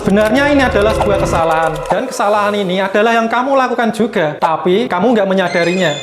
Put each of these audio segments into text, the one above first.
Sebenarnya ini adalah sebuah kesalahan, dan kesalahan ini adalah yang kamu lakukan juga, tapi kamu nggak menyadarinya.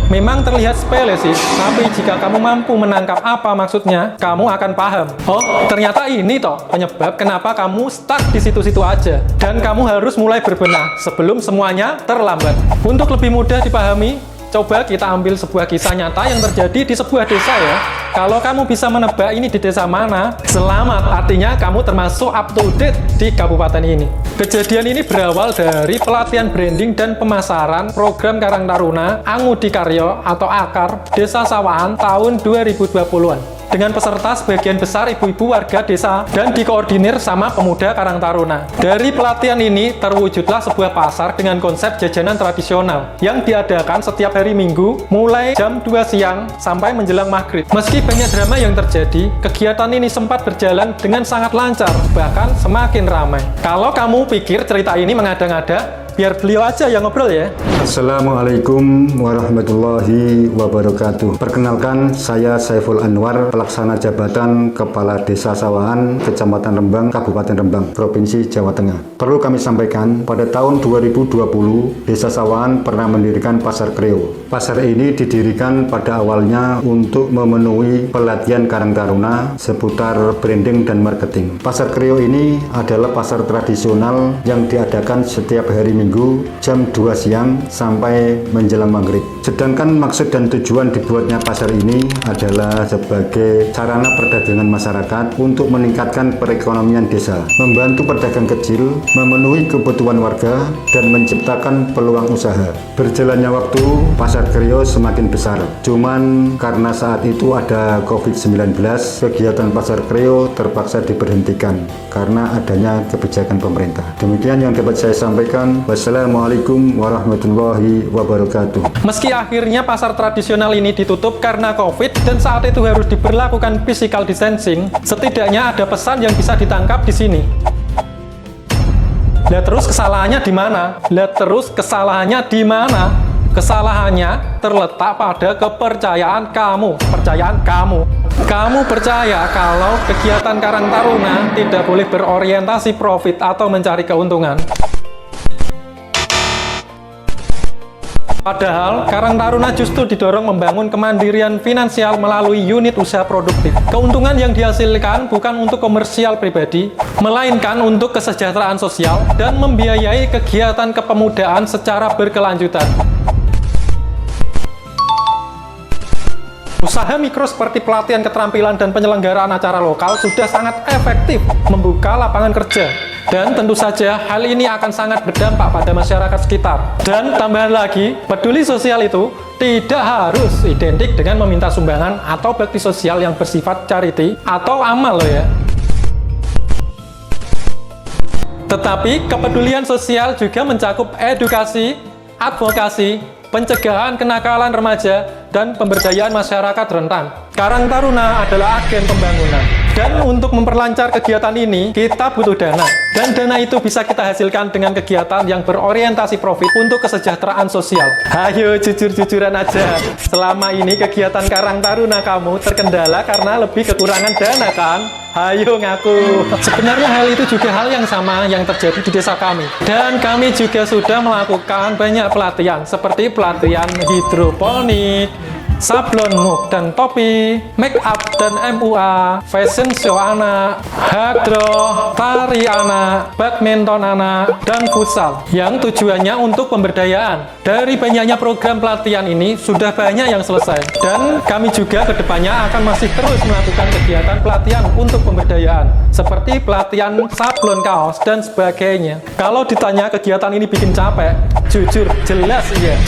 Memang terlihat sepele sih, tapi jika kamu mampu menangkap apa maksudnya, kamu akan paham. Oh, ternyata ini toh penyebab kenapa kamu stuck di situ-situ aja. Dan kamu harus mulai berbenah sebelum semuanya terlambat. Untuk lebih mudah dipahami, coba kita ambil sebuah kisah nyata yang terjadi di sebuah desa ya. Kalau kamu bisa menebak ini di desa mana, selamat, artinya kamu termasuk up to date di kabupaten ini. Kejadian ini berawal dari pelatihan branding dan pemasaran program Karang Taruna Angudi Karyo atau AKAR Desa Sawahan tahun 2020-an. Dengan peserta sebagian besar ibu-ibu warga desa dan dikoordinir sama pemuda Karang Taruna. Dari pelatihan ini terwujudlah sebuah pasar dengan konsep jajanan tradisional yang diadakan setiap hari Minggu mulai jam 2 siang sampai menjelang maghrib. Meski banyak drama yang terjadi, kegiatan ini sempat berjalan dengan sangat lancar, bahkan semakin ramai. Kalau kamu pikir cerita ini mengada-ngada, biar beliau aja yang ngobrol ya. Assalamualaikum warahmatullahi wabarakatuh. Perkenalkan, saya Saiful Anwar, pelaksana jabatan Kepala Desa Sawahan, Kecamatan Rembang, Kabupaten Rembang, Provinsi Jawa Tengah. Perlu kami sampaikan, pada tahun 2020, Desa Sawahan pernah mendirikan Pasar Kreo. Pasar ini didirikan pada awalnya untuk memenuhi pelatihan Karang Taruna seputar branding dan marketing. Pasar Kreo ini adalah pasar tradisional yang diadakan setiap hari Minggu jam 2 siang sampai menjelang maghrib. Sedangkan maksud dan tujuan dibuatnya pasar ini adalah sebagai sarana perdagangan masyarakat untuk meningkatkan perekonomian desa, membantu pedagang kecil, memenuhi kebutuhan warga, dan menciptakan peluang usaha. Berjalannya waktu, Pasar Kreo semakin besar. Cuman karena saat itu ada COVID-19, kegiatan Pasar Kreo terpaksa diberhentikan karena adanya kebijakan pemerintah. Demikian yang dapat saya sampaikan. Wassalamualaikum warahmatullahi wabarakatuh. Meski akhirnya pasar tradisional ini ditutup karena COVID dan saat itu harus diberlakukan physical distancing, setidaknya ada pesan yang bisa ditangkap di sini. Lah terus kesalahannya di mana? Kesalahannya terletak pada kepercayaan kamu. Kamu percaya kalau kegiatan Karang Taruna tidak boleh berorientasi profit atau mencari keuntungan. Padahal, Karang Taruna justru didorong membangun kemandirian finansial melalui unit usaha produktif. Keuntungan yang dihasilkan bukan untuk komersial pribadi, melainkan untuk kesejahteraan sosial dan membiayai kegiatan kepemudaan secara berkelanjutan. Usaha mikro seperti pelatihan keterampilan dan penyelenggaraan acara lokal sudah sangat efektif membuka lapangan kerja. Dan tentu saja hal ini akan sangat berdampak pada masyarakat sekitar. Dan tambahan lagi, peduli sosial itu tidak harus identik dengan meminta sumbangan atau bakti sosial yang bersifat charity atau amal loh ya. Tetapi kepedulian sosial juga mencakup edukasi, advokasi, pencegahan kenakalan remaja, dan pemberdayaan masyarakat rentan. Karang Taruna adalah agen pembangunan. Dan untuk memperlancar kegiatan ini, kita butuh dana. Dan dana itu bisa kita hasilkan dengan kegiatan yang berorientasi profit untuk kesejahteraan sosial. Ayo jujur-jujuran aja. Selama ini kegiatan Karang Taruna kamu terkendala karena lebih kekurangan dana kan? Ayo ngaku. Sebenarnya hal itu juga hal yang sama yang terjadi di desa kami. Dan kami juga sudah melakukan banyak pelatihan seperti pelatihan hidroponik, sablon muk dan topi, make up dan MUA, fashion show anak, hagro, tari anak, badminton anak, dan futsal yang tujuannya untuk pemberdayaan. Dari banyaknya program pelatihan ini sudah banyak yang selesai dan kami juga kedepannya akan masih terus melakukan kegiatan pelatihan untuk pemberdayaan seperti pelatihan sablon kaos dan sebagainya. Kalau ditanya kegiatan ini bikin capek, jujur jelas iya.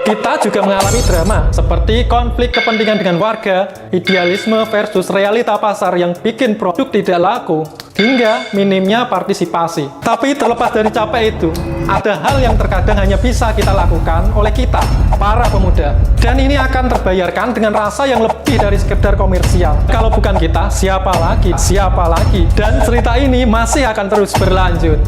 Kita juga mengalami drama, seperti konflik kepentingan dengan warga, idealisme versus realita pasar yang bikin produk tidak laku, hingga minimnya partisipasi. Tapi terlepas dari capek itu, ada hal yang terkadang hanya bisa kita lakukan oleh kita, para pemuda. Dan ini akan terbayarkan dengan rasa yang lebih dari sekedar komersial. Kalau bukan kita, siapa lagi? Dan cerita ini masih akan terus berlanjut.